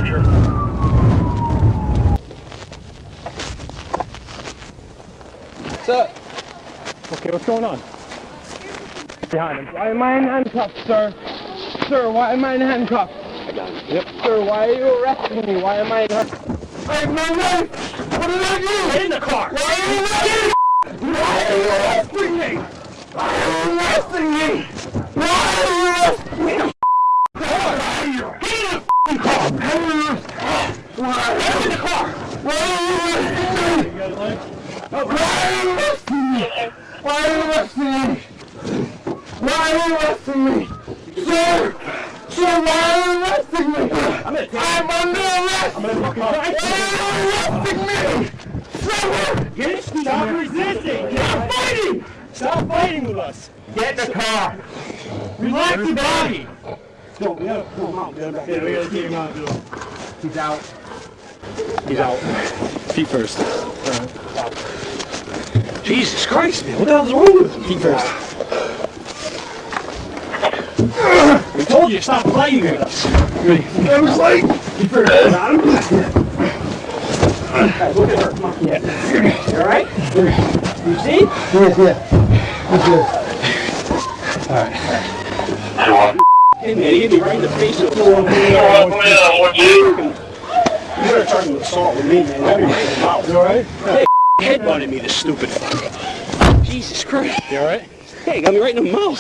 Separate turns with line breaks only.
of here.
What's up? Okay, what's going on? Behind him. Why am I in handcuffs, sir? Sir, why am I in handcuffs?
I got it.
Yep. Sir, why are you arresting me? Why am I in handcuffs? I have no knife! What did I do?
Get in the car!
Why are you arresting me? Why are you arresting me? Why are you arresting me? Why are you arresting me? Get in the car! Get in the car! Why are you arresting me? Why are you arresting me? Why are you arresting me? Why are you arresting me? Sir! Sir, why are you arresting me? I'm under arrest!
I'm gonna fucking
Why are you arresting me? Sir!
Stop resisting!
Stop fighting!
Stop fighting with us!
Get in the car!
Relax your body!
No, we gotta pull him out.
Yeah, we gotta keep him out.
He's out. He's out. Feet first.
Jesus Christ, man, what the hell's wrong with him?
Feet first.
We told you to stop fighting with us.
Ready?
I was like,
Feet first. Got him?
guys, look at her. Come on.
Yeah.
You alright? You see?
Alright.
Hey man, he hit me right in the face with a full-on You better charge him with assault with me, man. I'll be right in the mouth.
You alright?
Hey, headbutted me, this stupid fucker. Jesus Christ.
You alright?
Hey, got me right in the mouth.